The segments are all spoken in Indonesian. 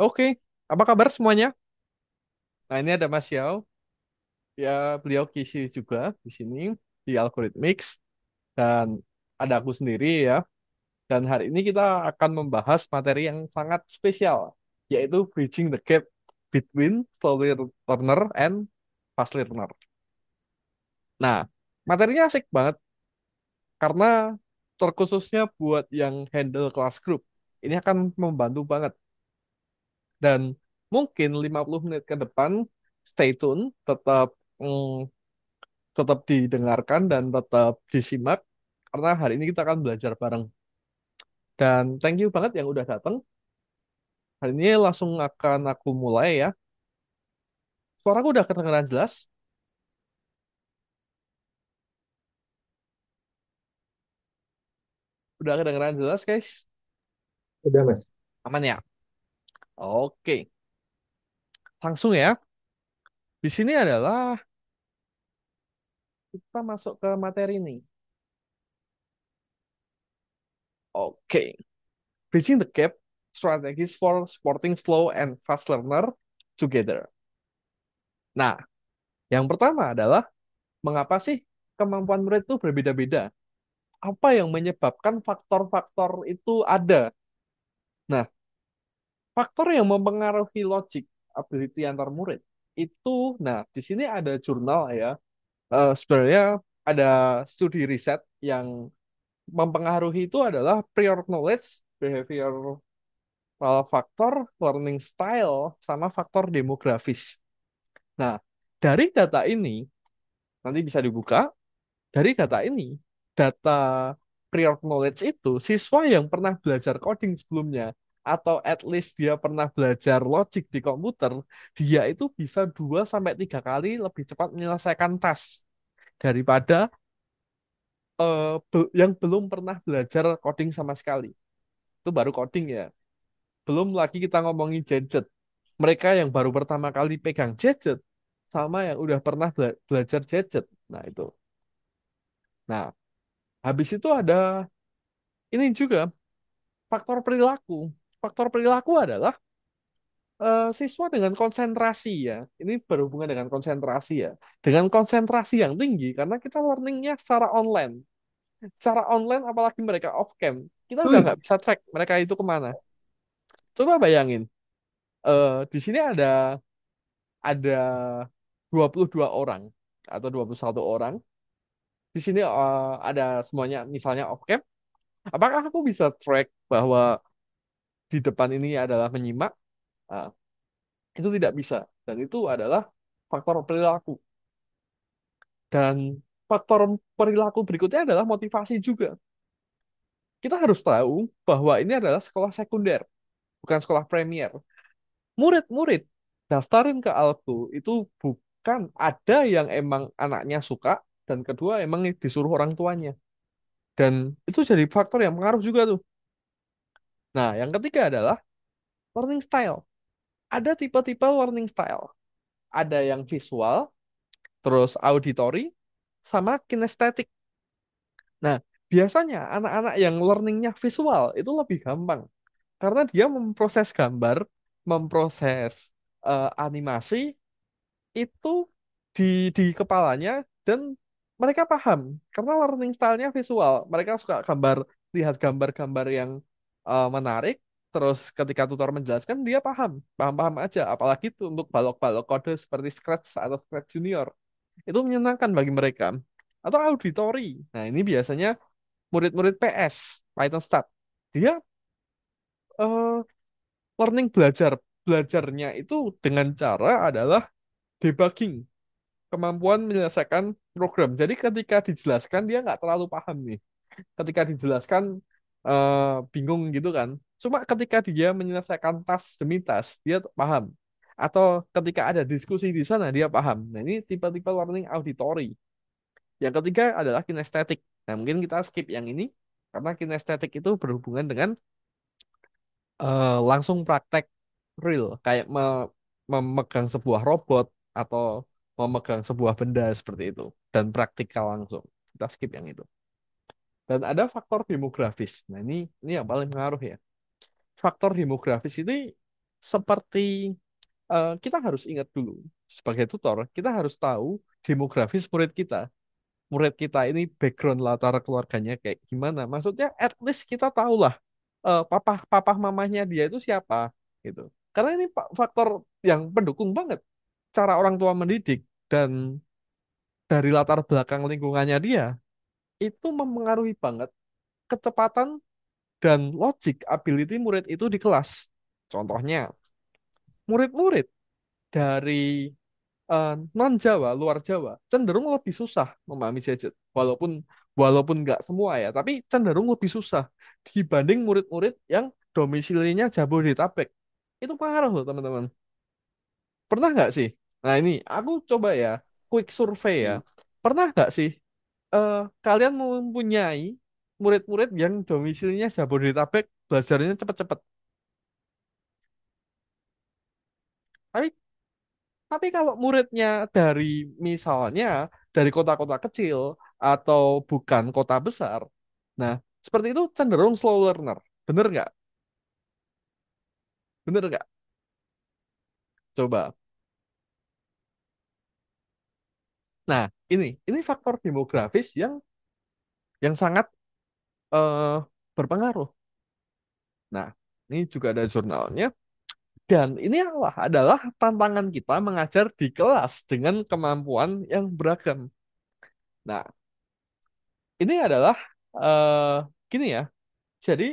Oke, apa kabar semuanya? Nah, ini ada Mas Yao. Ya, beliau kisi juga di sini di Algorithmics dan ada aku sendiri ya. Dan hari ini kita akan membahas materi yang sangat spesial, yaitu bridging the gap between slow learner and fast learner. Nah, materinya asik banget karena terkhususnya buat yang handle class group. Ini akan membantu banget. Dan mungkin 50 menit ke depan stay tune, tetap mm, tetap didengarkan dan tetap disimak karena hari ini kita akan belajar bareng. Dan thank you banget yang udah datang. Hari ini langsung akan aku mulai ya. Suaraku udah kedengaran jelas? Udah kedengaran jelas, guys? Udah mas. Aman ya? Oke, langsung ya. Di sini adalah kita masuk ke materi nih. Oke, bridging the gap strategies for supporting slow and fast learner together. Nah, yang pertama adalah mengapa sih kemampuan murid itu berbeda-beda? Apa yang menyebabkan faktor-faktor itu ada? Nah, faktor yang mempengaruhi logic ability antar murid itu, nah di sini ada jurnal ya. Sebenarnya ada studi riset yang mempengaruhi itu adalah prior knowledge, behavioral factor, learning style, sama faktor demografis. Nah, dari data ini nanti bisa dibuka. Dari data ini, data prior knowledge itu siswa yang pernah belajar coding sebelumnya atau at least dia pernah belajar logic di komputer, dia itu bisa 2 sampai 3 kali lebih cepat menyelesaikan task daripada yang belum pernah belajar coding sama sekali. Itu baru coding ya. Belum lagi kita ngomongin gadget. Mereka yang baru pertama kali pegang gadget sama yang udah pernah belajar gadget. Nah, itu. Nah, habis itu ada ini juga faktor perilaku. Faktor perilaku adalah siswa dengan konsentrasi ya. Ini berhubungan dengan konsentrasi ya. Dengan konsentrasi yang tinggi karena kita learningnya secara online. Secara online apalagi mereka off cam. Kita udah nggak bisa track mereka itu kemana. Coba bayangin. Di sini ada 22 orang atau 21 orang. Di sini ada semuanya misalnya off cam. Apakah aku bisa track bahwa di depan ini adalah menyimak? Ah, itu tidak bisa. Dan itu adalah faktor perilaku. Dan faktor perilaku berikutnya adalah motivasi juga. Kita harus tahu bahwa ini adalah sekolah sekunder, bukan sekolah premier. Murid-murid daftarin ke Algo itu bukan ada yang emang anaknya suka, dan kedua emang disuruh orang tuanya. Dan itu jadi faktor yang pengaruh juga tuh. Nah, yang ketiga adalah learning style. Ada tipe-tipe learning style. Ada yang visual, terus auditory, sama kinestetik. Nah, biasanya anak-anak yang learningnya visual itu lebih gampang karena dia memproses gambar, memproses animasi itu di kepalanya dan mereka paham karena learning style-nya visual. Mereka suka lihat gambar-gambar yang menarik. Terus ketika tutor menjelaskan dia paham-paham aja. Apalagi itu untuk balok-balok kode seperti Scratch atau Scratch Junior. Itu menyenangkan bagi mereka. Atau auditory. Nah, ini biasanya murid-murid PS, Python Start. Dia eh, learning belajarnya itu dengan cara adalah debugging, kemampuan menyelesaikan program. Jadi ketika dijelaskan dia nggak terlalu paham nih. Ketika dijelaskan bingung gitu kan. Cuma ketika dia menyelesaikan tas demi tas, dia paham. Atau ketika ada diskusi di sana dia paham. Nah, ini tipe-tipe learning auditory. Yang ketiga adalah kinestetik. Nah, mungkin kita skip yang ini karena kinestetik itu berhubungan dengan langsung praktek real, kayak memegang sebuah robot atau memegang sebuah benda seperti itu dan praktikal langsung. Kita skip yang itu. Dan ada faktor demografis. Nah, ini yang paling pengaruh ya. Faktor demografis ini seperti kita harus ingat dulu sebagai tutor, kita harus tahu demografis murid kita. Murid kita ini background latar keluarganya kayak gimana. Maksudnya at least kita tahulah papa papa mamanya dia itu siapa gitu. Karena ini faktor yang pendukung banget cara orang tua mendidik dan dari latar belakang lingkungannya dia itu mempengaruhi banget kecepatan dan logic ability murid itu di kelas. Contohnya, murid-murid dari non Jawa, luar Jawa, cenderung lebih susah memahami gadget. Walaupun walaupun nggak semua ya, tapi cenderung lebih susah dibanding murid-murid yang domisilinya Jabodetabek. Itu pengaruh loh teman-teman. Pernah nggak sih? Nah ini aku coba ya, quick survey ya. Pernah nggak sih eh, kalian mempunyai murid-murid yang domisilinya Jabodetabek belajarnya cepet-cepet? Tapi Tapi kalau muridnya dari misalnya dari kota-kota kecil atau bukan kota besar, nah seperti itu cenderung slow learner. Bener nggak? Bener nggak? Coba. Nah ini faktor demografis yang sangat eh, berpengaruh. Nah ini juga ada jurnalnya. Dan ini adalah tantangan kita mengajar di kelas dengan kemampuan yang beragam. Nah ini adalah eh gini ya. Jadi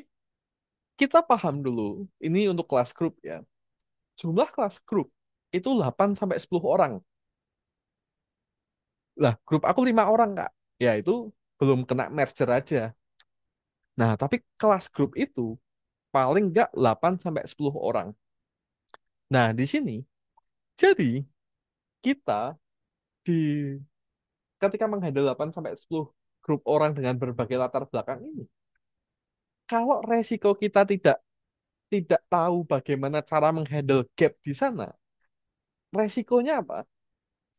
kita paham dulu, ini untuk kelas grup ya. Jumlah kelas grup itu 8 sampai 10 orang. Lah, grup aku 5 orang, Kak. Ya, itu belum kena merger aja. Nah, tapi kelas grup itu paling nggak 8 sampai 10 orang. Nah, di sini jadi kita di ketika menghandle 8 sampai 10 grup orang dengan berbagai latar belakang ini, kalau resiko kita tidak tidak tahu bagaimana cara menghandle gap di sana, resikonya apa?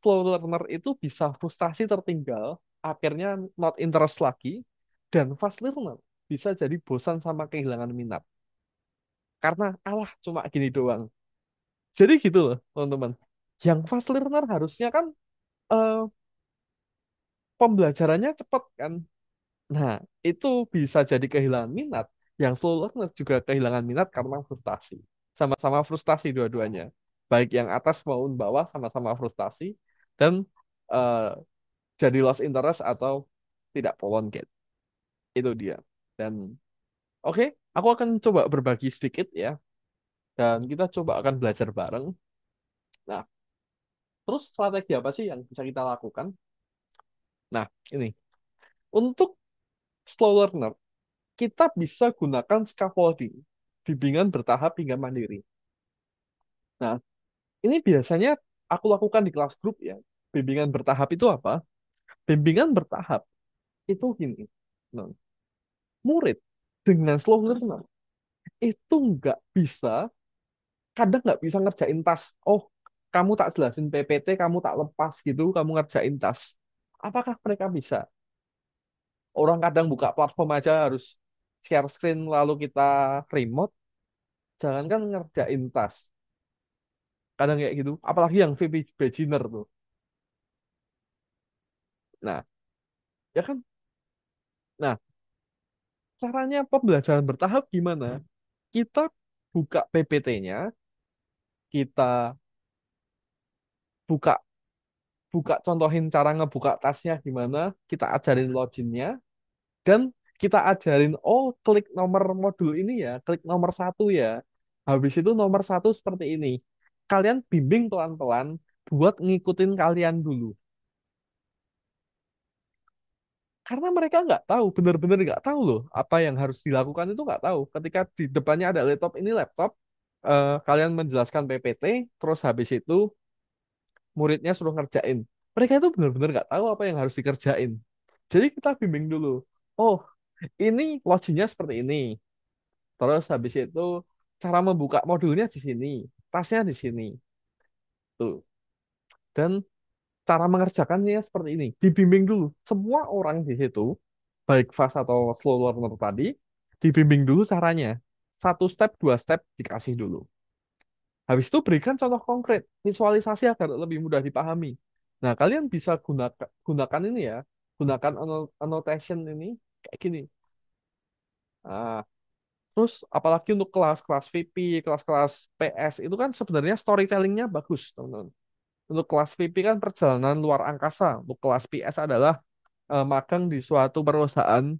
Slow learner itu bisa frustasi tertinggal, akhirnya not interest lagi, dan fast learner bisa jadi bosan sama kehilangan minat. Karena alah cuma gini doang. Jadi gitu loh teman-teman. Yang fast learner harusnya kan eh, pembelajarannya cepat kan. Nah itu bisa jadi kehilangan minat. Yang slow learner juga kehilangan minat karena frustasi. Sama-sama frustasi dua-duanya. Baik yang atas maupun bawah sama-sama frustasi. Dan eh, jadi lost interest atau tidak prolonged. Itu dia. Dan oke, aku akan coba berbagi sedikit ya. Dan kita coba akan belajar bareng. Nah, terus strategi apa sih yang bisa kita lakukan? Nah, ini. Untuk slow learner, kita bisa gunakan scaffolding. Bimbingan bertahap hingga mandiri. Nah, ini biasanya aku lakukan di kelas grup ya. Bimbingan bertahap itu apa? Bimbingan bertahap itu gini. Nah, murid dengan slow learner itu nggak bisa kadang nggak bisa ngerjain tas. Oh, kamu tak jelasin PPT, kamu tak lepas gitu, kamu ngerjain tas. Apakah mereka bisa? Orang kadang buka platform aja harus share screen lalu kita remote, jangankan ngerjain tas. Kadang kayak gitu, apalagi yang VP beginner tuh. Nah, ya kan? Nah, caranya pembelajaran bertahap gimana? Kita buka PPT-nya, kita buka buka contohin cara ngebuka tasnya gimana, kita ajarin loginnya, dan kita ajarin, oh klik nomor modul ini ya, klik nomor satu ya. Habis itu nomor satu seperti ini. Kalian bimbing pelan-pelan buat ngikutin kalian dulu. Karena mereka nggak tahu, bener-bener nggak tahu loh apa yang harus dilakukan itu nggak tahu. Ketika di depannya ada laptop, ini laptop, kalian menjelaskan PPT, terus habis itu muridnya suruh ngerjain. Mereka itu bener-bener nggak tahu apa yang harus dikerjain. Jadi kita bimbing dulu. Oh, ini loginya seperti ini. Terus habis itu cara membuka modulnya di sini, tasnya di sini. Tuh. Dan cara mengerjakannya seperti ini. Dibimbing dulu. Semua orang di situ, baik fast atau slow learner tadi, dibimbing dulu caranya. Satu step, dua step dikasih dulu. Habis itu berikan contoh konkret, visualisasi agar lebih mudah dipahami. Nah, kalian bisa gunakan ini ya, gunakan annotation ini kayak gini. Nah, terus apalagi untuk kelas-kelas VP, kelas-kelas PS itu kan sebenarnya storytellingnya bagus, teman-teman. Untuk kelas VP kan perjalanan luar angkasa. Untuk kelas PS adalah magang di suatu perusahaan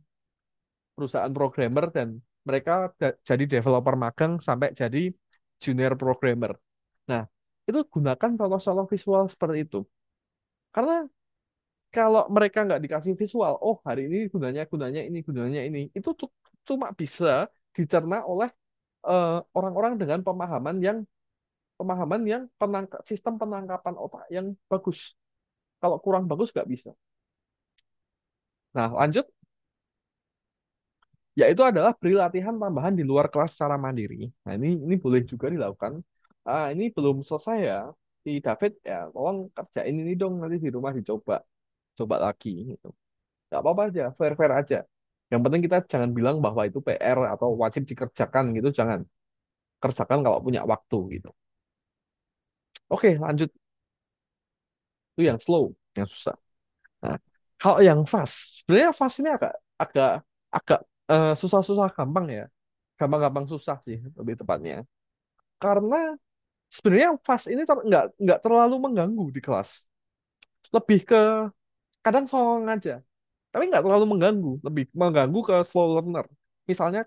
programmer dan mereka jadi developer magang sampai jadi junior programmer. Nah, itu gunakan contoh-contoh visual seperti itu. Karena kalau mereka nggak dikasih visual, oh hari ini gunanya ini, itu cuma bisa dicerna oleh orang-orang dengan pemahaman yang sistem penangkapan otak yang bagus. Kalau kurang bagus nggak bisa. Nah, lanjut, yaitu adalah beri latihan tambahan di luar kelas secara mandiri. Nah, ini boleh juga dilakukan. Ah, ini belum selesai ya. Si David ya, tolong kerjain ini dong nanti di rumah dicoba, coba lagi gitu. Gak apa-apa aja, fair-fair aja. Yang penting kita jangan bilang bahwa itu PR atau wajib dikerjakan gitu, jangan. Kerjakan kalau punya waktu gitu. Oke, lanjut. Itu yang slow, yang susah. Nah, kalau yang fast, sebenarnya fast ini agak agak agak susah-susah gampang ya. Gampang-gampang susah sih lebih tepatnya. Karena sebenarnya fast ini nggak terlalu mengganggu di kelas. Lebih ke kadang songong aja. Tapi nggak terlalu mengganggu. Lebih mengganggu ke slow learner. Misalnya,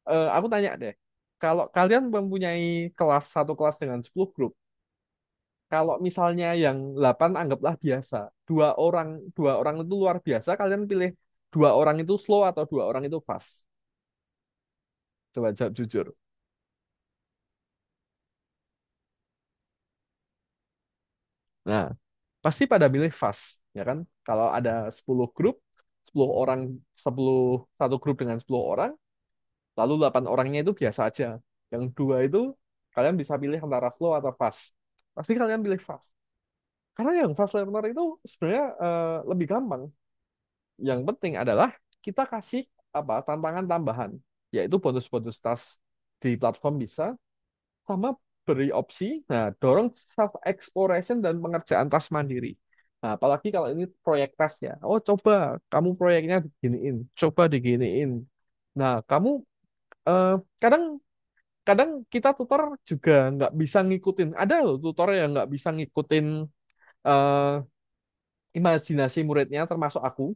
aku tanya deh. Kalau kalian mempunyai satu kelas dengan 10 grup, kalau misalnya yang 8 anggaplah biasa, dua orang itu luar biasa, kalian pilih dua orang itu slow atau dua orang itu fast? Coba jawab jujur. Nah, pasti pada milih fast, ya kan? Kalau ada 10 grup, 10 orang, 10 satu grup dengan 10 orang, lalu 8 orangnya itu biasa aja. Yang dua itu kalian bisa pilih antara slow atau fast. Pasti kalian pilih fast. Karena yang fast learner itu sebenarnya lebih gampang. Yang penting adalah kita kasih apa tantangan tambahan, yaitu bonus-bonus tas di platform bisa, sama beri opsi, nah dorong self exploration dan pengerjaan tas mandiri. Nah, apalagi kalau ini proyek tas ya. Oh, coba kamu proyeknya diginiin, coba diginiin. Nah, kamu eh, kadang kadang kita tutor juga nggak bisa ngikutin. Ada loh tutor yang nggak bisa ngikutin eh, imajinasi muridnya, termasuk aku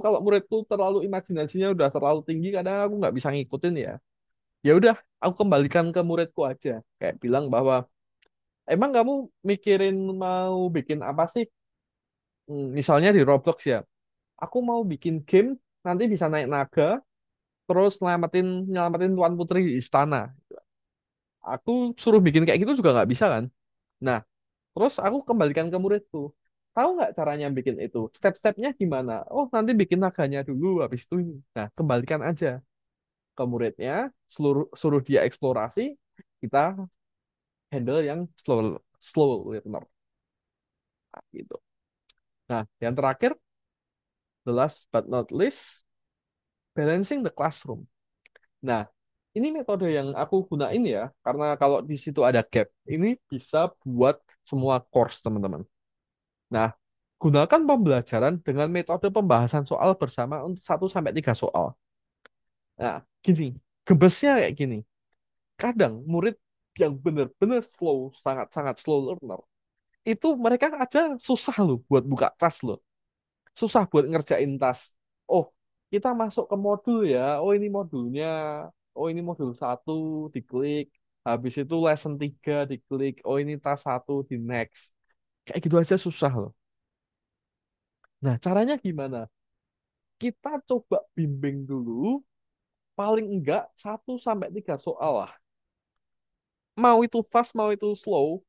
kalau muridku terlalu imajinasinya udah terlalu tinggi, kadang aku nggak bisa ngikutin ya. Ya udah, aku kembalikan ke muridku aja, kayak bilang bahwa emang kamu mikirin mau bikin apa sih. Misalnya di Roblox ya, aku mau bikin game nanti bisa naik naga terus nyelamatin nyelamatin tuan putri di istana. Aku suruh bikin kayak gitu juga nggak bisa kan. Nah, terus aku kembalikan ke muridku, tahu nggak caranya bikin itu, step-stepnya gimana. Oh, nanti bikin naganya dulu habis itu ini. Nah, kembalikan aja ke muridnya, suruh dia eksplorasi, kita handle yang slow slow learner. Nah, gitu. Nah, yang terakhir, the last but not least, balancing the classroom. Nah, ini metode yang aku gunain ya, karena kalau di situ ada gap, ini bisa buat semua course, teman-teman. Nah, gunakan pembelajaran dengan metode pembahasan soal bersama untuk 1 sampai 3 soal. Nah, gini, gebesnya kayak gini. Kadang murid yang benar-benar slow, sangat-sangat slow learner, itu mereka aja susah loh buat buka tas loh. Susah buat ngerjain tas. Oh, kita masuk ke modul ya. Oh, ini modulnya. Oh, ini modul satu, diklik. Habis itu lesson 3 diklik. Oh, ini tas satu, di next. Kayak gitu aja susah loh. Nah, caranya gimana? Kita coba bimbing dulu, paling enggak 1 sampai 3 soal lah. Mau itu fast, mau itu slow.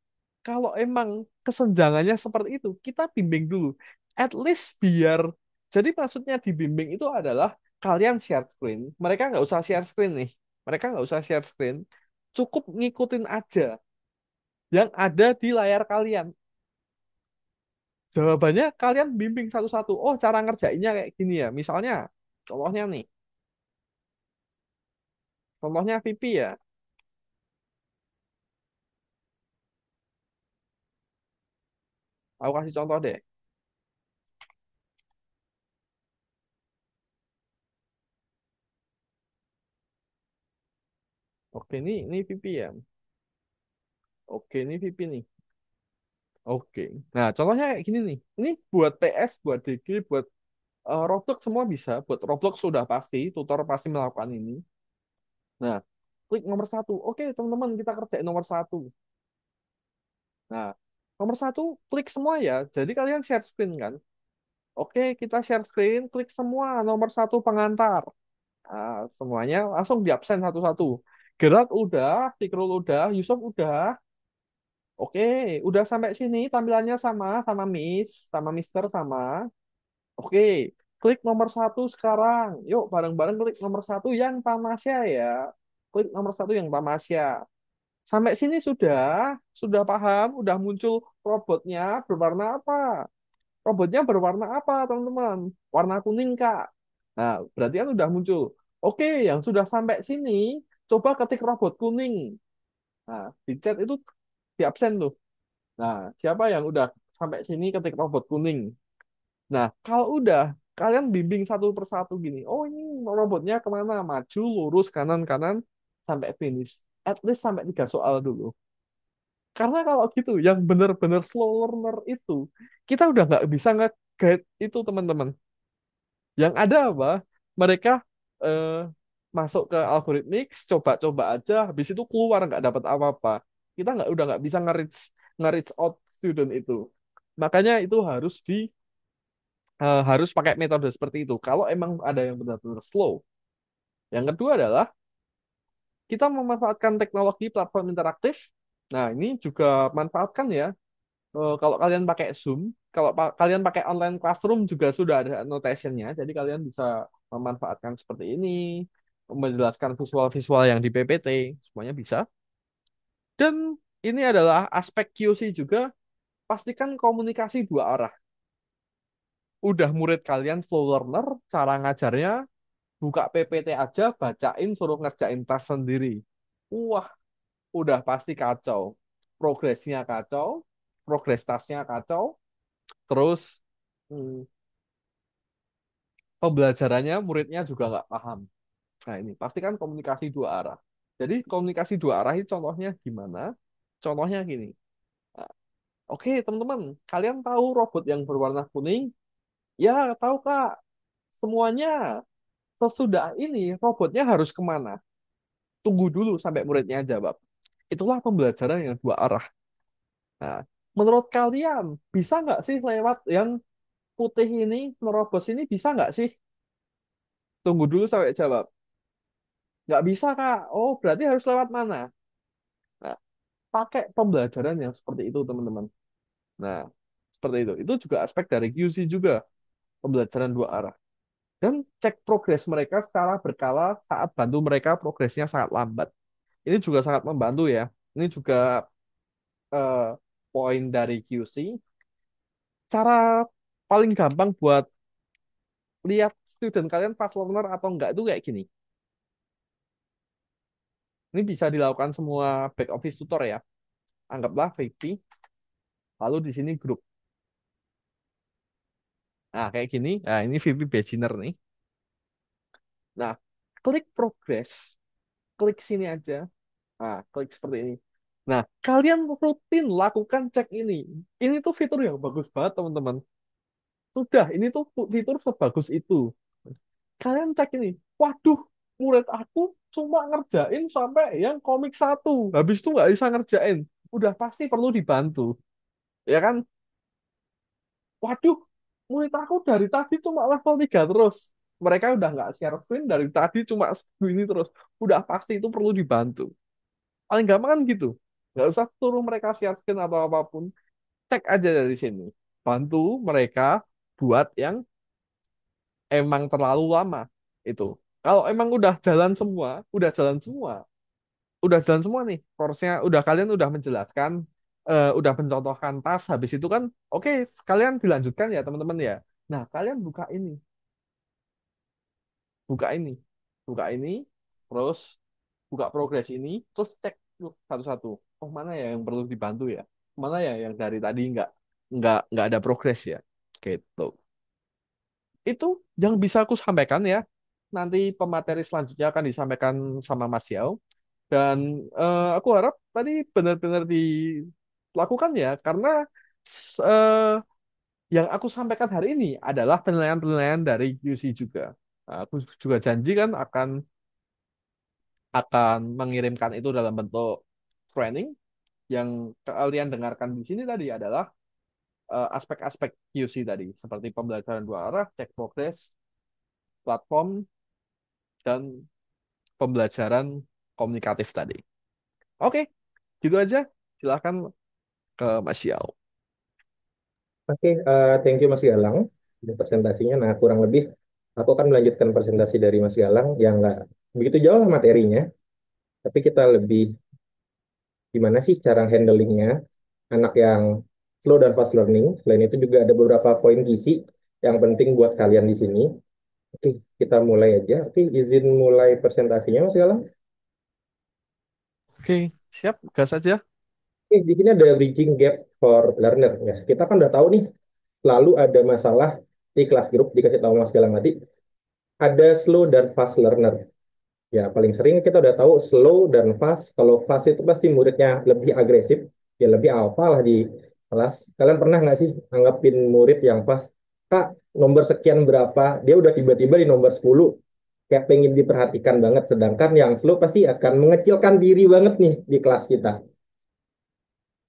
Kalau emang kesenjangannya seperti itu, kita bimbing dulu. At least biar, jadi maksudnya dibimbing itu adalah kalian share screen. Mereka nggak usah share screen nih. Mereka nggak usah share screen. Cukup ngikutin aja yang ada di layar kalian. Jawabannya kalian bimbing satu-satu. Oh, cara ngerjainnya kayak gini ya. Misalnya, contohnya nih. Contohnya VP ya. Aku kasih contoh deh. Oke, ini VP ya. Oke, ini VP nih. Oke. Nah, contohnya kayak gini nih. Ini buat PS, buat DG, buat Roblox semua bisa. Buat Roblox sudah pasti, tutor pasti melakukan ini. Nah, klik nomor satu. Oke, teman-teman, kita kerjain nomor satu. Nah, nomor satu, klik semua ya. Jadi kalian share screen kan? Oke, kita share screen, klik semua nomor satu pengantar. Semuanya langsung di absen satu-satu. Gerard udah, Tikrul udah, Yusuf udah. Oke, udah sampai sini tampilannya sama Miss, sama Mister sama. Oke, klik nomor satu sekarang. Yuk, bareng-bareng klik nomor satu yang Tamasya ya. Klik nomor satu yang Tamasya. Sampai sini sudah paham, udah muncul robotnya berwarna apa? Robotnya berwarna apa, teman-teman? Warna kuning, Kak. Nah, berarti kan udah muncul. Oke, yang sudah sampai sini, coba ketik robot kuning. Nah, di chat itu di absen tuh. Nah, siapa yang udah sampai sini ketik robot kuning? Nah, kalau udah, kalian bimbing satu persatu gini. Oh, ini robotnya kemana? Maju, lurus, kanan, kanan, sampai finish. At least sampai 3 soal dulu. Karena kalau gitu, yang benar-benar slow learner itu, kita udah nggak bisa nge-guide itu, teman-teman. Yang ada apa? Mereka eh, masuk ke algoritmik, coba-coba aja, habis itu keluar nggak dapat apa-apa. Kita udah nggak bisa nge-reach out student itu. Makanya itu harus pakai metode seperti itu. Kalau emang ada yang benar-benar slow. Yang kedua adalah kita memanfaatkan teknologi platform interaktif. Nah, ini juga manfaatkan ya. Kalau kalian pakai Zoom, kalau kalian pakai online classroom juga sudah ada annotation-nya. Jadi kalian bisa memanfaatkan seperti ini, menjelaskan visual-visual yang di PPT, semuanya bisa. Dan ini adalah aspek QC juga, pastikan komunikasi dua arah. Udah murid kalian slow learner, cara ngajarnya buka PPT aja, bacain, suruh ngerjain tas sendiri. Wah, udah pasti kacau. Progresnya kacau, progres tasnya kacau, terus hmm, pembelajarannya muridnya juga nggak paham. Nah ini pastikan komunikasi dua arah. Jadi komunikasi dua arah ini contohnya gimana? Contohnya gini. Nah, oke teman-teman, kalian tahu robot yang berwarna kuning? Ya tahu Kak. Semuanya sesudah ini robotnya harus kemana? Tunggu dulu sampai muridnya jawab. Itulah pembelajaran yang dua arah. Nah, menurut kalian bisa nggak sih lewat yang putih ini, nerobos ini bisa nggak sih? Tunggu dulu sampai jawab. Nggak bisa, Kak. Oh, berarti harus lewat mana? Nah, pakai pembelajaran yang seperti itu, teman-teman. Nah, seperti itu. Itu juga aspek dari QC juga, pembelajaran dua arah. Dan cek progres mereka secara berkala saat bantu mereka progresnya sangat lambat. Ini juga sangat membantu ya. Ini juga eh, poin dari QC. Cara paling gampang buat lihat student kalian fast learner atau enggak itu kayak gini. Ini bisa dilakukan semua back office tutor ya. Anggaplah VP, lalu di sini grup. Nah, kayak gini. Nah, ini VP beginner nih. Nah, klik progress. Klik sini aja. Nah, klik seperti ini. Nah, kalian rutin lakukan cek ini. Ini tuh fitur yang bagus banget, teman-teman. Sudah, ini tuh fitur sebagus itu. Kalian cek ini. Waduh, murid aku cuma ngerjain sampai yang komik satu. Habis itu nggak bisa ngerjain. Udah pasti perlu dibantu. Ya kan? Waduh, murid aku dari tadi cuma level 3 terus. Mereka udah nggak share screen dari tadi cuma segini terus. Udah pasti itu perlu dibantu. Paling gampang kan gitu. Nggak usah suruh mereka share screen atau apapun. Cek aja dari sini. Bantu mereka buat yang emang terlalu lama itu. Kalau emang udah jalan semua nih. Course-nya udah kalian udah menjelaskan, udah mencontohkan tas. Habis itu kan, oke, kalian dilanjutkan ya teman-teman ya. Nah, kalian buka ini, buka ini, terus buka progres ini, terus cek tuh satu-satu. Oh mana ya yang perlu dibantu ya? Mana ya yang dari tadi enggak? nggak ada progres ya. Gitu. Itu yang bisa aku sampaikan ya. Nanti pemateri selanjutnya akan disampaikan sama Mas Yao. Dan aku harap tadi benar-benar dilakukan ya, karena yang aku sampaikan hari ini adalah penilaian-penilaian dari QC juga. Nah, aku juga janji kan akan mengirimkan itu dalam bentuk training. Yang kalian dengarkan di sini tadi adalah aspek-aspek QC tadi, seperti pembelajaran dua arah, cek progress, platform, dan pembelajaran komunikatif tadi. Oke, gitu aja. Silahkan ke Mas Yao. Oke, thank you Mas Galang untuk presentasinya. Nah, kurang lebih aku akan melanjutkan presentasi dari Mas Galang yang nggak begitu jauh lah materinya, tapi kita lebih gimana sih cara handlingnya anak yang slow dan fast learning. Selain itu juga ada beberapa poin gizi yang penting buat kalian di sini. Oke, kita mulai aja. Oke, izin mulai presentasinya Mas Galang. Oke, siap, gas aja. Oke, di sini ada bridging gap for learner. Ya, kita kan udah tahu nih, lalu ada masalah di kelas grup dikasih tahu Mas Galang tadi. Ada slow dan fast learner. Ya, paling sering kita udah tahu slow dan fast. Kalau fast itu pasti muridnya lebih agresif, ya lebih alpha lah di kelas. Kalian pernah nggak sih anggapin murid yang fast, Kak, nomor sekian berapa, dia udah tiba-tiba di nomor 10, kayak pengen diperhatikan banget. Sedangkan yang slow pasti akan mengecilkan diri banget nih di kelas kita.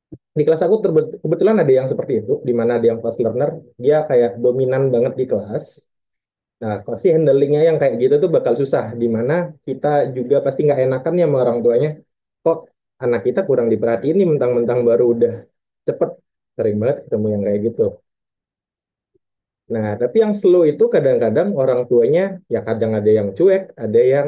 Di kelas aku kebetulan ada yang seperti itu, di mana ada yang fast learner, dia kayak dominan banget di kelas. Nah, pasti handlingnya yang kayak gitu tuh bakal susah, di mana kita juga pasti nggak enakan ya sama orang tuanya. Kok anak kita kurang diperhatiin nih, mentang-mentang baru udah cepet. Sering banget ketemu yang kayak gitu. Nah, tapi yang slow itu kadang-kadang orang tuanya, ya kadang ada yang cuek, ada yang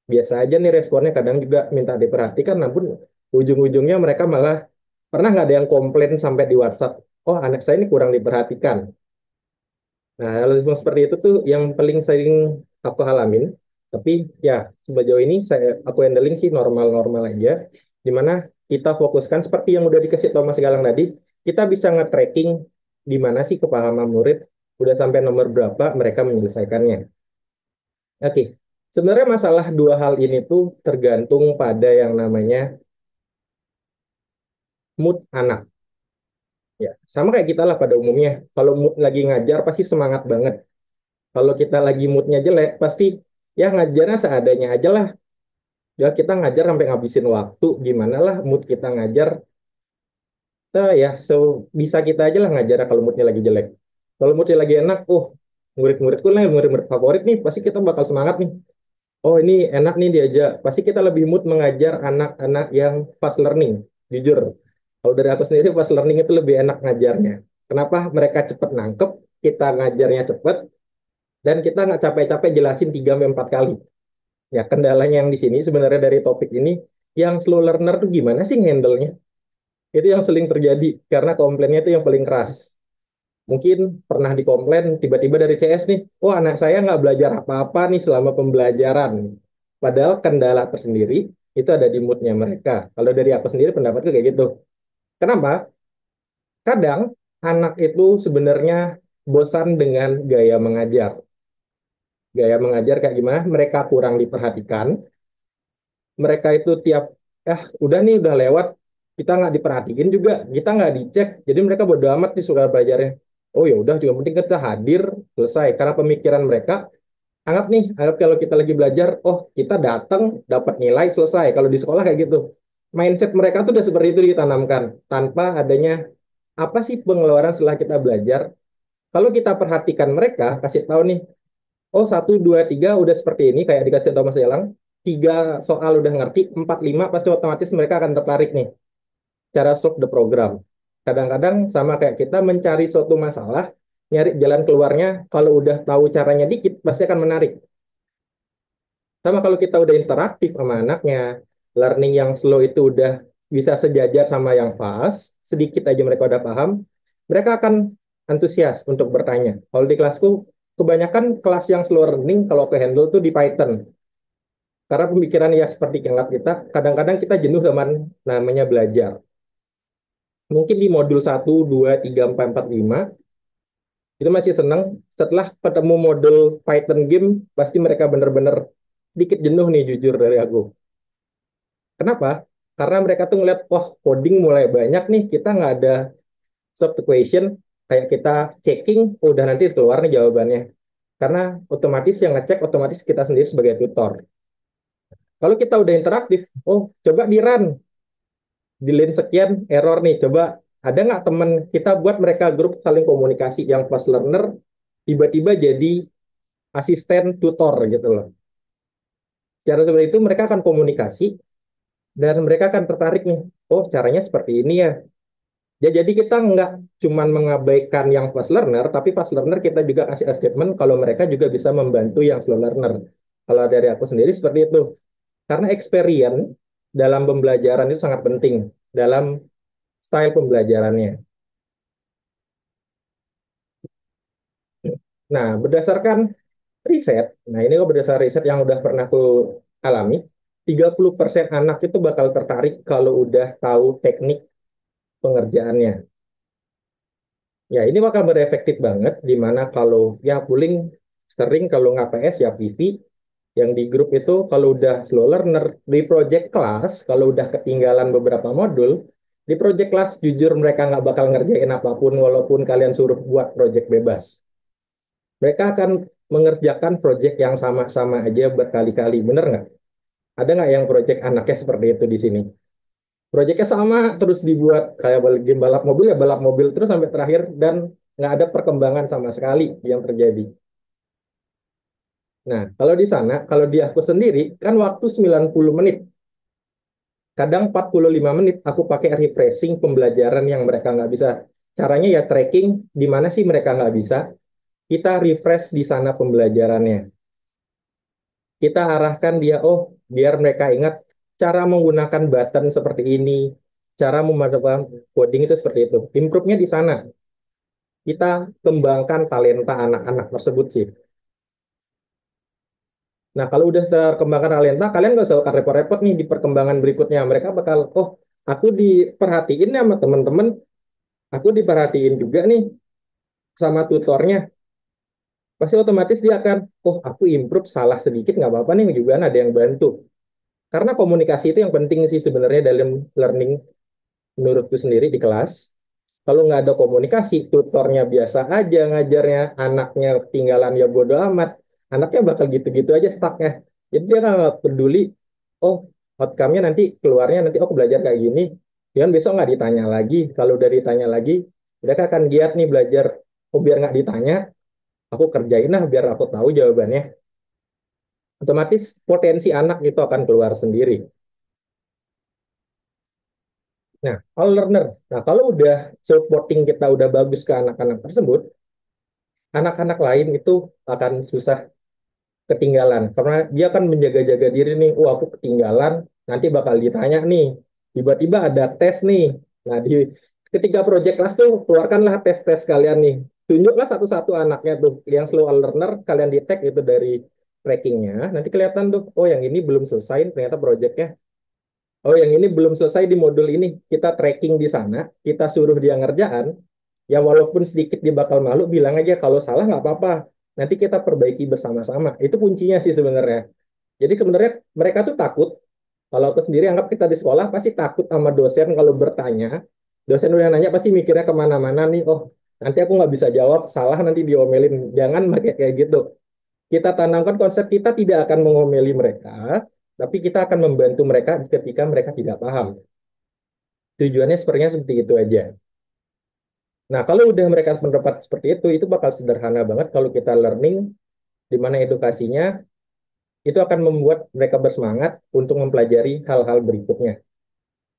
biasa aja nih responnya, kadang juga minta diperhatikan, namun ujung-ujungnya mereka malah pernah nggak ada yang komplain sampai di WhatsApp, oh anak saya ini kurang diperhatikan. Nah, hal seperti itu tuh yang paling sering aku alamin. Tapi ya, sejauh ini aku handling sih normal-normal aja. Dimana kita fokuskan seperti yang udah dikasih tahu Mas Galang tadi, kita bisa nge-tracking di mana sih kepahaman murid, udah sampai nomor berapa mereka menyelesaikannya. Oke, sebenarnya masalah dua hal ini tuh tergantung pada yang namanya mood anak. Ya, sama kayak kita lah pada umumnya. Kalau mood lagi ngajar pasti semangat banget. Kalau kita lagi moodnya jelek, pasti ya ngajarnya seadanya aja lah. Ya kita ngajar sampai ngabisin waktu, gimana lah mood kita ngajar. Ya, bisa kita aja lah ngajar kalau moodnya lagi jelek. Kalau moodnya lagi enak, murid-muridku lah, murid-murid favorit nih, pasti kita bakal semangat nih. Oh ini enak nih diajak. Pasti kita lebih mood mengajar anak-anak yang fast learning, jujur. Kalau dari aku sendiri fast learning itu lebih enak ngajarnya. Kenapa? Mereka cepet nangkep, kita ngajarnya cepet, dan kita nggak capek-capek jelasin 3 sampai 4 kali. Ya, kendalanya yang di sini sebenarnya dari topik ini, yang slow learner tuh gimana sih handle-nya? Itu yang sering terjadi, karena komplainnya itu yang paling keras. Mungkin pernah dikomplain, tiba-tiba dari CS nih, oh anak saya nggak belajar apa-apa nih selama pembelajaran. Padahal kendala tersendiri, itu ada di moodnya mereka. Kalau dari aku sendiri, pendapatku kayak gitu. Kenapa? Kadang, anak itu sebenarnya bosan dengan gaya mengajar. Gaya mengajar kayak gimana? Mereka kurang diperhatikan, mereka itu tiap udah nih udah lewat, kita nggak diperhatiin juga, kita nggak dicek, jadi mereka bodo amat nih suka belajarnya. Oh ya udah, juga penting kita hadir, selesai. Karena pemikiran mereka, anggap kalau kita lagi belajar, oh kita datang dapat nilai selesai. Kalau di sekolah kayak gitu, mindset mereka tuh udah seperti itu ditanamkan tanpa adanya apa sih pengeluaran setelah kita belajar. Kalau kita perhatikan mereka, kasih tahu nih, oh satu dua tiga udah seperti ini kayak dikasih tahu Mas Elang, tiga soal udah ngerti, empat lima pasti otomatis mereka akan tertarik nih cara solve the program. Kadang-kadang sama kayak kita mencari suatu masalah, nyari jalan keluarnya, kalau udah tahu caranya dikit pasti akan menarik. Sama kalau kita udah interaktif sama anaknya, learning yang slow itu udah bisa sejajar sama yang fast, sedikit aja mereka udah paham, mereka akan antusias untuk bertanya. Kalau di kelasku, kebanyakan kelas yang slow learning kalau ke handle tuh di Python. Karena pemikiran ya seperti yang kita, kadang-kadang kita jenuh dengan namanya belajar. Mungkin di modul 1, 2, 3, 4, 4, 5 itu masih seneng. Setelah ketemu modul Python game, pasti mereka bener-bener sedikit jenuh nih jujur dari aku. Kenapa? Karena mereka tuh ngeliat, wah coding mulai banyak nih, kita nggak ada solve equation, kayak kita checking, udah nanti keluar nih jawabannya. Karena otomatis yang ngecek otomatis kita sendiri sebagai tutor. Kalau kita udah interaktif, oh coba di run, di lane sekian error nih, coba ada nggak teman kita buat mereka grup saling komunikasi yang fast learner tiba-tiba jadi asisten tutor gitu loh. Cara seperti itu mereka akan komunikasi dan mereka akan tertarik nih. Oh caranya seperti ini ya. Ya, jadi kita nggak cuman mengabaikan yang fast learner, tapi fast learner kita juga kasih statement kalau mereka juga bisa membantu yang slow learner. Kalau dari aku sendiri seperti itu. Karena experience dalam pembelajaran itu sangat penting dalam style pembelajarannya. Nah, berdasarkan riset, nah ini kok berdasarkan riset yang udah pernah aku alami, 30% anak itu bakal tertarik kalau udah tahu teknik pengerjaannya. Ya, ini bakal berefektif banget, di mana kalau ya bullying sering kalau nggak PS ya PV, yang di grup itu kalau udah slow learner, di project class, kalau udah ketinggalan beberapa modul, di project class jujur mereka nggak bakal ngerjain apapun walaupun kalian suruh buat project bebas. Mereka akan mengerjakan project yang sama-sama aja berkali-kali, bener nggak? Ada nggak yang project anaknya seperti itu di sini? Proyeknya sama terus dibuat kayak game balap mobil ya balap mobil terus sampai terakhir dan nggak ada perkembangan sama sekali yang terjadi. Nah, kalau di sana, kalau di aku sendiri kan waktu 90 menit, kadang 45 menit aku pakai refreshing pembelajaran yang mereka nggak bisa. Caranya ya tracking di mana sih mereka nggak bisa, kita refresh di sana pembelajarannya. Kita arahkan dia, oh biar mereka ingat cara menggunakan button seperti ini, cara memasukkan coding itu seperti itu. Improve-nya di sana. Kita kembangkan talenta anak-anak tersebut sih. Nah, kalau udah terkembangkan talenta, kalian nggak usah repot-repot nih di perkembangan berikutnya. Mereka bakal, oh, aku diperhatiin ya sama teman-teman, aku diperhatiin juga nih sama tutornya. Pasti otomatis dia akan, oh, aku improve salah sedikit nggak apa-apa nih, juga ada yang bantu. Karena komunikasi itu yang penting sih sebenarnya dalam learning menurutku sendiri di kelas. Kalau nggak ada komunikasi, tutornya biasa aja ngajarnya, anaknya ketinggalan ya bodo amat. Anaknya bakal gitu-gitu aja stucknya. Jadi dia nggak peduli, oh outcome-nya nanti keluarnya nanti aku belajar kayak gini. Dia besok nggak ditanya lagi. Kalau udah ditanya lagi, mereka akan giat nih belajar. Oh biar nggak ditanya, aku kerjain lah biar aku tahu jawabannya. Otomatis potensi anak itu akan keluar sendiri. Nah, all learner. Nah, kalau udah supporting kita udah bagus ke anak-anak tersebut, anak-anak lain itu akan susah ketinggalan karena dia akan menjaga-jaga diri nih. Oh, aku ketinggalan, nanti bakal ditanya nih. Tiba-tiba ada tes nih. Nah, di ketika project kelas tuh keluarkanlah tes-tes kalian nih. Tunjuklah satu-satu anaknya tuh yang slow learner kalian di tag itu dari trackingnya. Nanti kelihatan tuh, oh yang ini belum selesai ternyata projectnya. Oh yang ini belum selesai di modul ini. Kita tracking di sana, kita suruh dia ngerjaan. Ya walaupun sedikit dia bakal malu, bilang aja kalau salah nggak apa-apa. Nanti kita perbaiki bersama-sama. Itu kuncinya sih sebenarnya. Jadi sebenarnya mereka tuh takut. Kalau aku sendiri anggap kita di sekolah pasti takut sama dosen kalau bertanya. Dosen udah nanya pasti mikirnya kemana-mana nih. Oh nanti aku nggak bisa jawab, salah nanti diomelin. Jangan pakai kayak gitu. Kita tanamkan konsep kita tidak akan mengomeli mereka, tapi kita akan membantu mereka ketika mereka tidak paham. Tujuannya sepertinya seperti itu aja. Nah, kalau udah mereka pendapat seperti itu bakal sederhana banget kalau kita learning, di mana edukasinya itu akan membuat mereka bersemangat untuk mempelajari hal-hal berikutnya.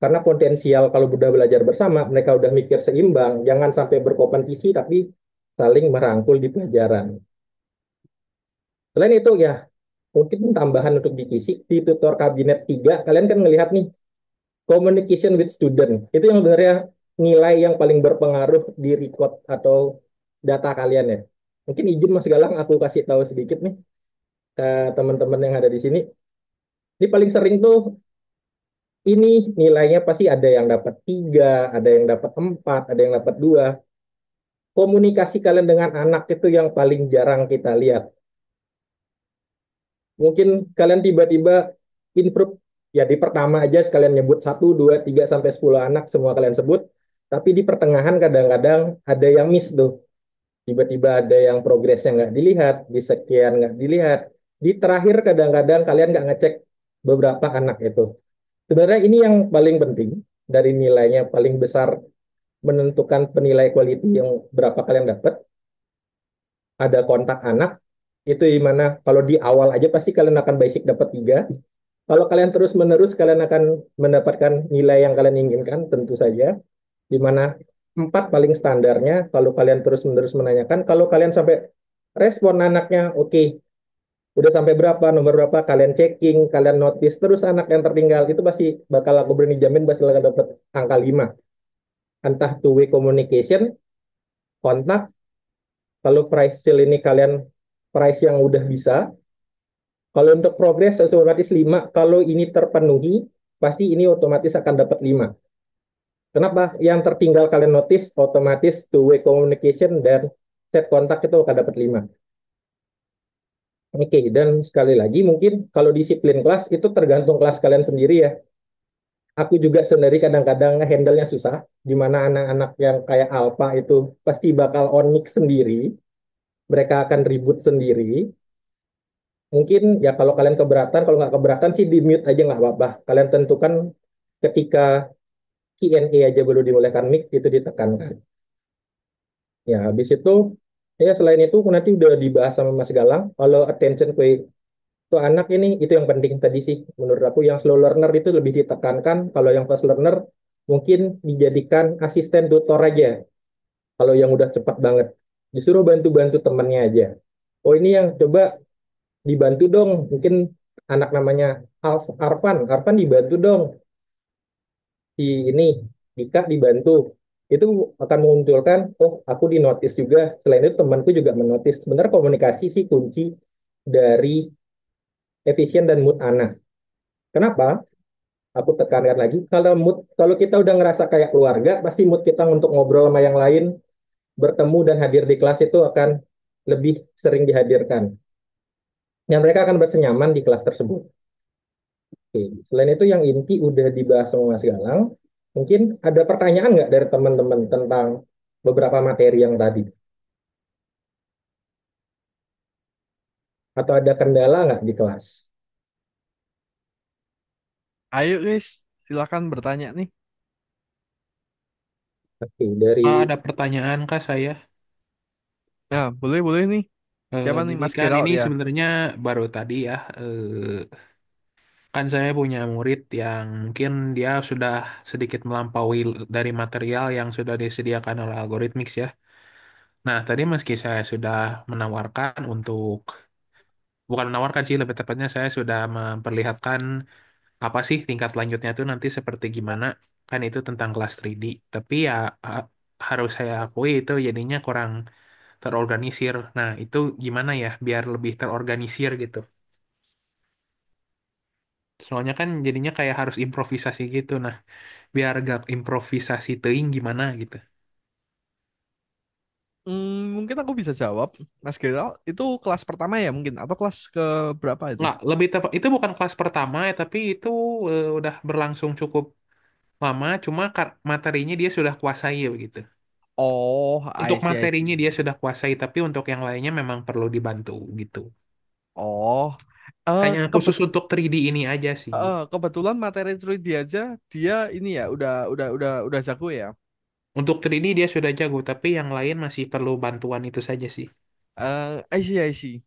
Karena potensial kalau udah belajar bersama, mereka udah mikir seimbang, jangan sampai berkompetisi, tapi saling merangkul di pelajaran. Selain itu ya, mungkin tambahan untuk di KISI, di tutor kabinet 3, kalian kan ngelihat nih, communication with student, itu yang sebenarnya nilai yang paling berpengaruh di record atau data kalian ya. Mungkin izin Mas Galang aku kasih tahu sedikit nih ke teman-teman yang ada di sini. Ini paling sering tuh ini nilainya pasti ada yang dapat 3, ada yang dapat 4, ada yang dapat 2. Komunikasi kalian dengan anak itu yang paling jarang kita lihat. Mungkin kalian tiba-tiba improve, ya di pertama aja kalian nyebut 1, 2, 3 sampai 10 anak semua kalian sebut, tapi di pertengahan kadang-kadang ada yang miss tuh. Tiba-tiba ada yang progresnya nggak dilihat, di sekian nggak dilihat. Di terakhir kadang-kadang kalian nggak ngecek beberapa anak itu. Sebenarnya ini yang paling penting dari nilainya paling besar menentukan penilai quality yang berapa kalian dapat. Ada kontak anak, itu di mana kalau di awal aja pasti kalian akan basic dapat 3. Kalau kalian terus-menerus kalian akan mendapatkan nilai yang kalian inginkan tentu saja. Di mana 4 paling standarnya kalau kalian terus-menerus menanyakan. Kalau kalian sampai respon anaknya oke, udah sampai berapa, nomor berapa, kalian checking, kalian notice terus anak yang tertinggal, itu pasti bakal aku berani jamin pasti akan dapat angka 5. Entah two way communication, kontak, kalau price seal ini kalian price yang udah bisa. Kalau untuk progress otomatis 5. Kalau ini terpenuhi, pasti ini otomatis akan dapat 5. Kenapa? Yang tertinggal kalian notice, otomatis two way communication dan set kontak itu akan dapat 5. Oke, dan sekali lagi mungkin kalau disiplin kelas itu tergantung kelas kalian sendiri ya. Aku juga sendiri kadang-kadang handle-nya susah, di mana anak-anak yang kayak alpha itu pasti bakal on mic sendiri, mereka akan ribut sendiri. Mungkin ya kalau kalian keberatan, kalau nggak keberatan sih di mute aja nggak apa-apa. Kalian tentukan ketika Q&A aja baru dimulaikan mic itu ditekankan. Ya habis itu ya selain itu nanti udah dibahas sama Mas Galang. Kalau attention ke anak ini itu yang penting tadi sih menurut aku yang slow learner itu lebih ditekankan. Kalau yang fast learner mungkin dijadikan asisten tutor aja. Kalau yang udah cepat banget disuruh bantu-bantu temennya aja. Oh ini yang coba dibantu dong. Mungkin anak namanya Arfan. Arfan dibantu dong. Si ini Dika dibantu. Itu akan memunculkan, oh aku di notice juga. Selain itu temanku juga menotis. Sebenarnya komunikasi sih kunci dari efisien dan mood anak. Kenapa? Aku tekankan lagi, kalau mood, kalau kita udah ngerasa kayak keluarga, pasti mood kita untuk ngobrol sama yang lain, bertemu dan hadir di kelas itu akan lebih sering dihadirkan. Dan mereka akan merasa nyaman di kelas tersebut. Oke. Selain itu yang inti udah dibahas sama Mas Galang. Mungkin ada pertanyaan nggak dari teman-teman tentang beberapa materi yang tadi? Atau ada kendala nggak di kelas? Ayo guys, silakan bertanya nih. Oke, dari Ada pertanyaan kak saya. Nah, boleh boleh nih. Siapa nih Jadi Mas kan Gerald ini ya? sebenarnya baru tadi ya, kan saya punya murid yang mungkin dia sudah sedikit melampaui dari material yang sudah disediakan oleh Algorithmics ya. Nah, tadi meski saya sudah menawarkan untuk, bukan menawarkan sih, lebih tepatnya saya sudah memperlihatkan apa sih tingkat selanjutnya itu nanti seperti gimana, kan itu tentang kelas 3D. Tapi ya harus saya akui itu jadinya kurang terorganisir. Nah, itu gimana ya biar lebih terorganisir gitu. Soalnya kan jadinya kayak harus improvisasi gitu. Nah, biar gak improvisasi teing gimana gitu. Mungkin aku bisa jawab, Mas Gerald. Itu kelas pertama ya mungkin atau kelas ke berapa itu? Nggak, lebih tepat itu bukan kelas pertama ya, tapi itu udah berlangsung cukup lama. Cuma materinya dia sudah kuasai ya begitu. Oh, Untuk I see, I materinya see. dia sudah kuasai, tapi untuk yang lainnya memang perlu dibantu gitu. Oh, Hanya khusus untuk 3D ini aja sih. kebetulan materi 3D aja dia ini ya udah jago ya. Untuk 3D dia sudah jago, tapi yang lain masih perlu bantuan itu saja sih. I see, I see.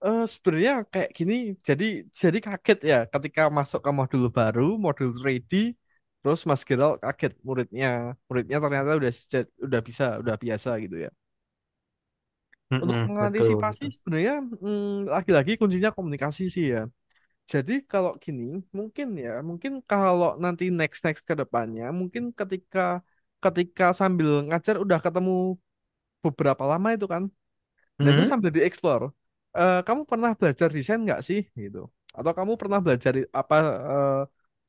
Sebenarnya kayak gini, jadi jadi kaget ya ketika masuk ke modul baru, modul 3D, terus Mas Gerald kaget muridnya ternyata udah biasa gitu ya. Untuk Mm-mm, betul, mengantisipasi betul. sebenarnya lagi-lagi kuncinya komunikasi sih ya. Jadi kalau gini, mungkin kalau nanti next next ke depannya, mungkin ketika ketika sambil ngajar udah ketemu beberapa lama itu kan. Nah itu Mm-mm. sambil dieksplor. Kamu pernah belajar desain nggak sih gitu? Atau kamu pernah belajar apa?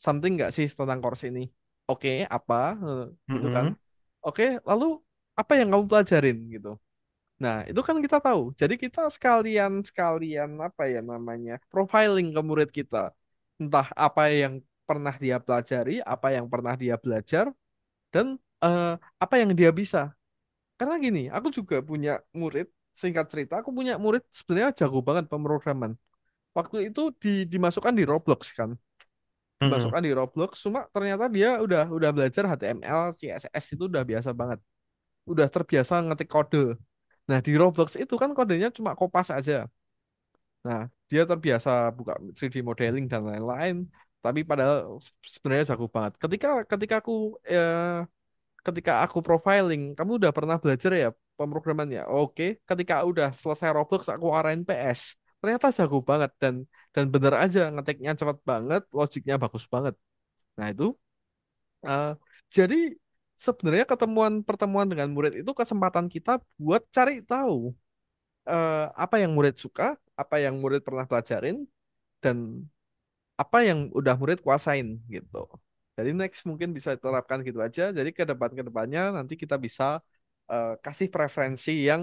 something nggak sih tentang course ini? Oke, apa? Gitu kan? Mm-mm. Oke, lalu apa yang kamu pelajarin gitu? Nah, itu kan kita tahu. Jadi kita sekalian sekalian apa ya namanya? Profiling ke murid kita. Entah apa yang pernah dia pelajari, apa yang pernah dia belajar, dan eh, apa yang dia bisa. Karena gini, aku juga punya murid, singkat cerita, aku punya murid sebenarnya jago banget pemrograman. Waktu itu dimasukkan di Roblox kan. Mm-mm. Dimasukkan di Roblox, cuma ternyata dia udah belajar HTML, CSS itu udah biasa banget. Udah terbiasa ngetik kode. Nah, di Roblox itu kan kodenya cuma kopas aja. Nah, dia terbiasa buka 3D modeling dan lain-lain, tapi padahal sebenarnya jago banget. Ketika ketika aku eh, ketika aku profiling, kamu udah pernah belajar ya pemrograman ya? Oke, ketika udah selesai Roblox aku arahin PS. Ternyata jago banget dan bener aja ngetiknya cepet banget, logiknya bagus banget. Nah, itu eh, jadi sebenarnya ketemuan pertemuan dengan murid itu kesempatan kita buat cari tahu apa yang murid suka, apa yang murid pernah pelajarin, dan apa yang udah murid kuasain gitu. Jadi next mungkin bisa diterapkan gitu aja. Jadi ke depannya nanti kita bisa kasih preferensi yang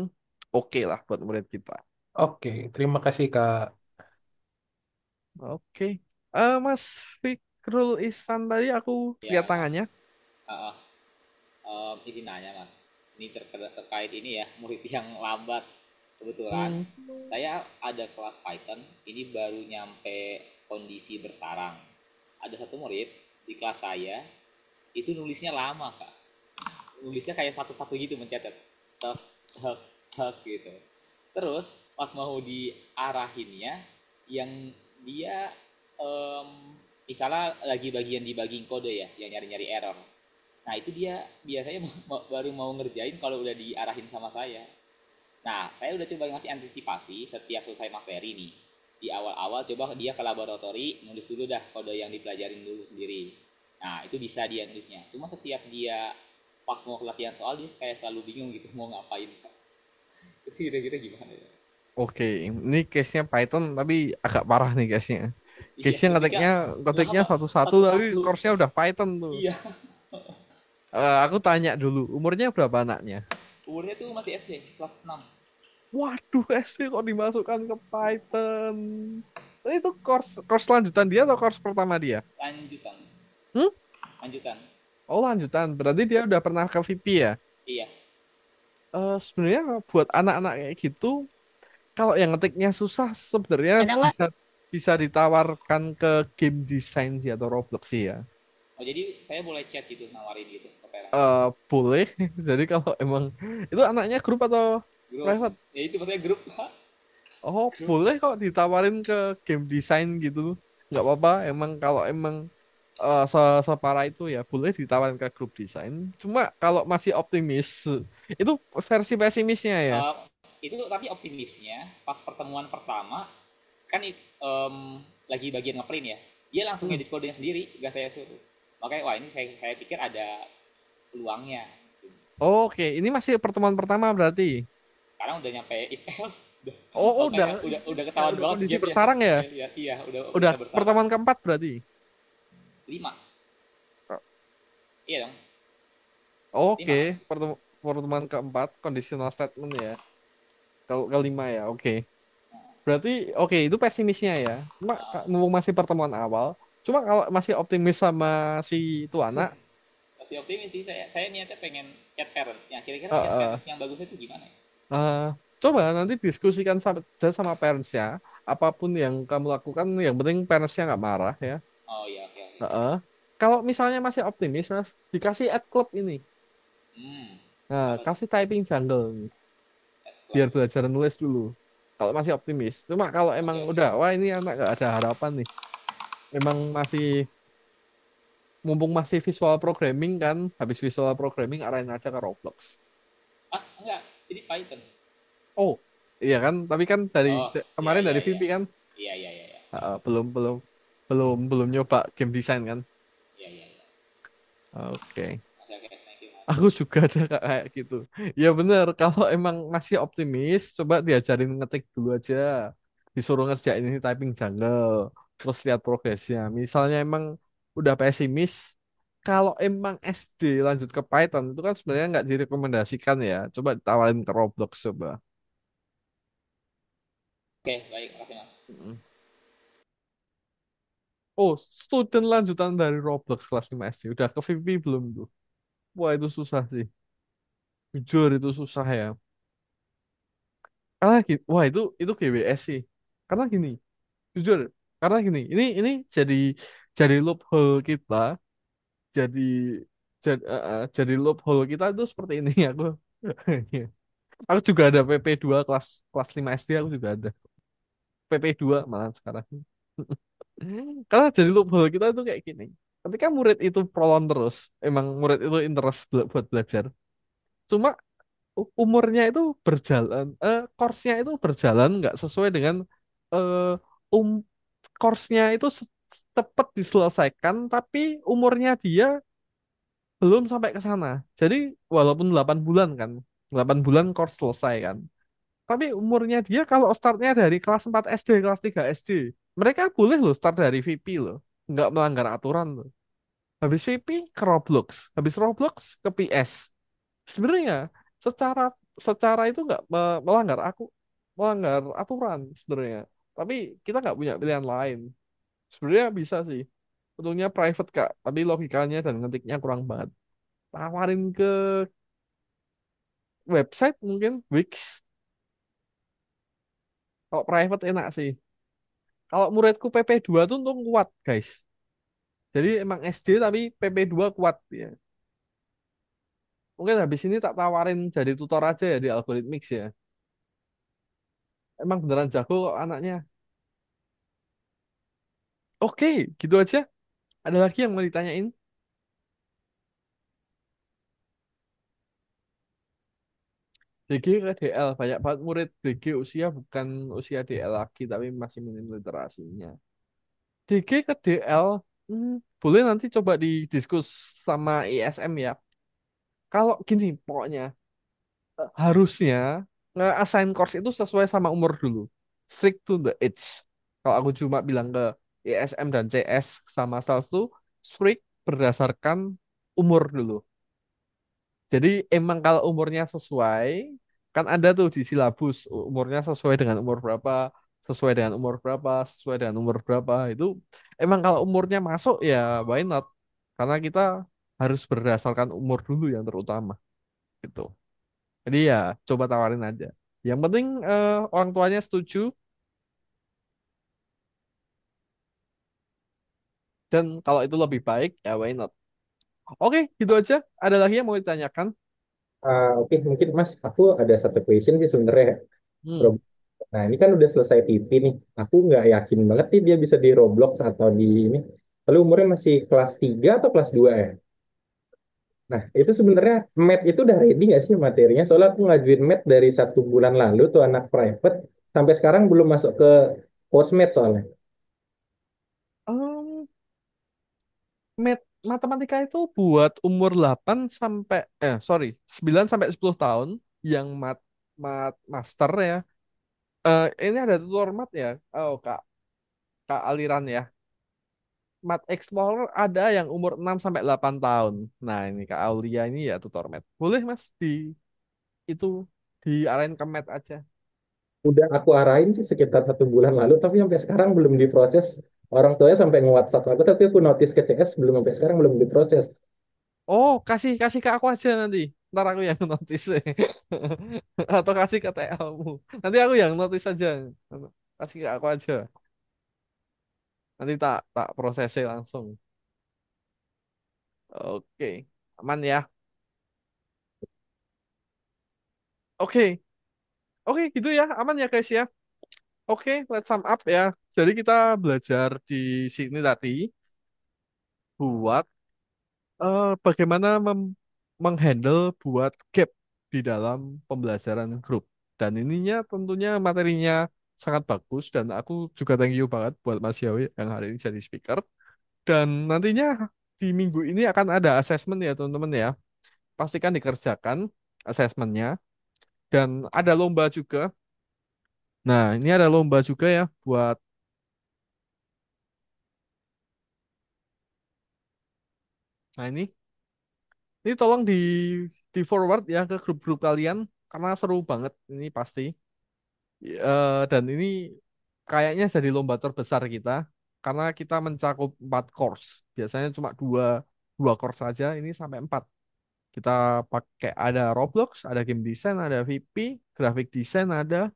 oke lah buat murid kita. Oke, terima kasih Kak. Oke. Mas Fikrul Ihsan tadi aku lihat Ya mas, tangannya. uh, ini nanya mas, ini terkait ini ya murid yang lambat. Kebetulan Hmm. saya ada kelas Python, ini baru nyampe kondisi bersarang. Ada satu murid di kelas saya itu nulisnya lama kak, nulisnya kayak satu-satu gitu mencetak, tek tek tek gitu. Terus pas mau diarahinnya, yang dia misalnya lagi bagian dibagiin kode ya, yang nyari-nyari error. Nah itu dia biasanya baru mau ngerjain kalau udah diarahin sama saya. Nah saya udah coba ngasih antisipasi setiap selesai materi nih. Di awal-awal coba dia ke laboratori nulis dulu dah kode yang dipelajarin dulu sendiri. Nah itu bisa dia nulisnya. Cuma setiap dia pas mau latihan soal dia kayak selalu bingung gitu mau ngapain. Itu kira-kira gimana ya? Oke, ini case-nya Python tapi agak parah nih case-nya. Iya Case-nya ketika ngetiknya lama satu-satu tapi satu-satu. course-nya udah Python tuh. Iya. Aku tanya dulu, umurnya berapa anaknya? Umurnya tuh masih SD kelas 6. Waduh, SD kok dimasukkan ke Python? Itu course course lanjutan dia atau course pertama dia? Lanjutan. Hmm? Lanjutan. Oh, lanjutan. Berarti dia udah pernah ke VP ya? Iya. Sebenarnya buat anak-anak kayak gitu, kalau yang ngetiknya susah sebenarnya Ada nggak? bisa bisa ditawarkan ke game design sih atau Roblox sih ya. Oh jadi saya boleh chat gitu nawarin gitu ke parents. Boleh. Jadi kalau emang itu anaknya grup atau Grup. private? Ya itu maksudnya grup Pak. Oh, Grup. boleh kok ditawarin ke game design gitu. Nggak apa-apa. Emang kalau emang separah itu ya boleh ditawarin ke grup desain. Cuma kalau masih optimis, itu versi pesimisnya ya. Eh, itu tapi optimisnya pas pertemuan pertama kan lagi bagian ngeprint ya. Dia langsung Hmm. edit kodenya sendiri, gak saya suruh. Makanya wah ini saya pikir ada peluangnya. Oke, ini masih pertemuan pertama berarti. Sekarang udah nyampe if else. Oh, Oh udah, kayak udah ketahuan udah banget kondisi gapnya. bersarang ya. Iya, iya Udah udah bersarang. pertemuan keempat berarti. 5. Iya dong. Oke, 5 kan? pertemuan keempat conditional statement ya. Kalau kelima ya, oke. Berarti oke itu pesimisnya ya. Cuma mumpung masih pertemuan awal. Cuma kalau masih optimis sama si itu anak, Masih optimis sih saya niatnya pengen chat parentsnya. Kira-kira eh, chat eh, parents yang bagusnya itu gimana ya? eh, coba nanti diskusikan sama parentsnya. Apapun yang kamu lakukan, yang penting parentsnya nggak marah ya. Oh iya oke oke. Eh. Kalau misalnya masih optimis, Mas, dikasih ad club ini. Hmm. Nah, Apa tuh? kasih typing jungle Club biar ya. belajar nulis dulu. Kalau masih optimis. Cuma kalau emang Oke oke. udah, wah ini anak nggak ada harapan nih. Emang masih mumpung masih visual programming kan, habis visual programming arahin aja ke Roblox. Ah enggak, ini Python. Oh, iya kan? Tapi kan Oh iya kemarin iya dari iya. VP kan, Iya iya iya iya. belum belum belum belum nyoba game design kan? Iya iya iya. Oke. Oke oke, thank you Mas. Aku juga ada kayak gitu. Ya bener, kalau emang masih optimis, coba diajarin ngetik dulu aja. Disuruh ngerjain ini typing jungle, terus lihat progresnya. Misalnya emang udah pesimis. Kalau emang SD lanjut ke Python itu kan sebenarnya nggak direkomendasikan ya. Coba ditawarin ke Roblox coba. Oke, baik, makasih Mas. Mm. Oh, student lanjutan dari Roblox kelas 5 SD. Udah ke VP belum tuh? Wah, itu susah sih. Jujur itu susah ya. Karena gini, wah itu GWS sih. Karena gini, jujur, karena gini, ini jadi loophole kita, jadi jadi loophole kita itu seperti ini aku. Aku juga ada PP2 kelas kelas 5 SD aku juga ada. PP2 malah sekarang. Karena jadi loophole kita itu kayak gini. Ketika murid itu prolon terus, emang murid itu interest buat belajar. Cuma umurnya itu berjalan, course-nya itu berjalan nggak sesuai dengan eh, um course-nya itu cepat diselesaikan, tapi umurnya dia belum sampai ke sana. Jadi walaupun 8 bulan kan, 8 bulan course selesai kan. Tapi umurnya dia kalau startnya dari kelas 4 SD, kelas 3 SD, mereka boleh loh start dari VP loh. Nggak melanggar aturan loh. Habis VP ke Roblox, habis Roblox ke PS. Sebenarnya secara secara itu nggak melanggar aturan sebenarnya. Tapi kita nggak punya pilihan lain. Sebenarnya bisa sih. Untungnya private Kak, tapi logikanya dan ngetiknya kurang banget. Tawarin ke website mungkin Wix. Kalau private enak sih. Kalau muridku PP2 tuh untung kuat, guys. Jadi emang SD tapi PP2 kuat ya. Mungkin habis ini tak tawarin jadi tutor aja ya di Algorithmics ya. Emang beneran jago kok anaknya. Oke, gitu aja. Ada lagi yang mau ditanyain? DG ke DL, banyak banget murid DG usia bukan usia DL lagi, tapi masih minim literasinya. DG ke DL, boleh nanti coba didiskus sama ISM ya. Kalau gini, pokoknya harusnya nge-assign course itu sesuai sama umur dulu. Strict to the age. Kalau aku cuma bilang ke ISM dan CS sama sales tuh, strict berdasarkan umur dulu. Jadi emang kalau umurnya sesuai, kan ada tuh di silabus umurnya sesuai dengan umur berapa, sesuai dengan umur berapa, sesuai dengan umur berapa. Itu emang kalau umurnya masuk ya why not? Karena kita harus berdasarkan umur dulu yang terutama gitu. Jadi ya coba tawarin aja. Yang penting orang tuanya setuju dan kalau itu lebih baik ya why not? Oke, gitu aja. Ada lagi yang mau ditanyakan? Oke, mungkin Mas, aku ada satu question sih sebenarnya. Hmm. Nah, ini kan udah selesai TV nih. Aku nggak yakin banget nih dia bisa di Roblox atau di ini. Lalu umurnya masih kelas 3 atau kelas 2 ya? Nah, itu sebenarnya MET itu udah ready nggak sih materinya? Soalnya aku ngajuin MET dari 1 bulan lalu tuh anak private. Sampai sekarang belum masuk ke postmed soalnya. Em, matematika itu buat umur 8 sampai sorry, 9 sampai 10 tahun yang mat master ya. Ini ada tutor mat ya. Oh, Kak aliran ya. Mat Explorer ada yang umur 6 sampai 8 tahun. Nah, ini Kak Aulia ini ya tutor mat. Boleh Mas itu diarahin ke mat aja. Udah aku arahin sih sekitar 1 bulan lalu, tapi sampai sekarang belum diproses. Orang tuanya sampai nge-WhatsApp aku, tapi aku notice ke CS belum sampai sekarang belum diproses. Oh, kasih kasih ke aku aja nanti. Ntar aku yang notice. Atau kasih ke TL-mu. Nanti aku yang notice aja. Kasih ke aku aja. Nanti tak tak prosesnya langsung. Oke, aman ya. Oke, oke gitu ya, aman ya guys ya. Oke, let's sum up ya. Jadi kita belajar di sini tadi buat bagaimana menghandle buat gap di dalam pembelajaran grup. Dan ininya tentunya materinya sangat bagus dan aku juga thank you banget buat Mas Yawi yang hari ini jadi speaker. Dan nantinya di minggu ini akan ada assessment ya teman-teman ya. Pastikan dikerjakan assessmentnya dan ada lomba juga. Nah, ini ada lomba juga ya buat Nah ini tolong di forward ya ke grup-grup kalian karena seru banget ini pasti. Dan ini kayaknya jadi lomba terbesar kita karena kita mencakup 4 course. Biasanya cuma dua dua course saja, ini sampai 4. Kita pakai ada Roblox, ada game design, ada VP, graphic design ada,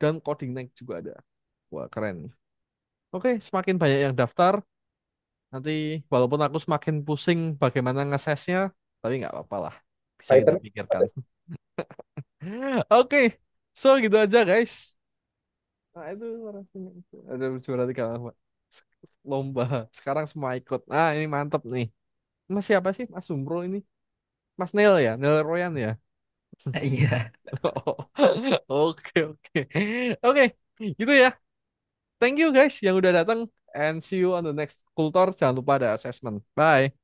dan coding next juga ada. Wah, keren. Oke, semakin banyak yang daftar, nanti walaupun aku semakin pusing bagaimana ngesesnya, tapi nggak apa-apa lah. Bisa kita Python pikirkan. Oke, so gitu aja guys. Nah itu rasanya itu. Ada juara 3 lomba. Sekarang semua ikut. Nah ini mantep nih. Mas siapa sih Mas Sumbro ini? Mas Neil ya? Neil Royan ya? Iya. Oke oke. Oke, gitu ya. Thank you guys yang udah datang and see you on the next Kultur. Jangan lupa ada assessment. Bye.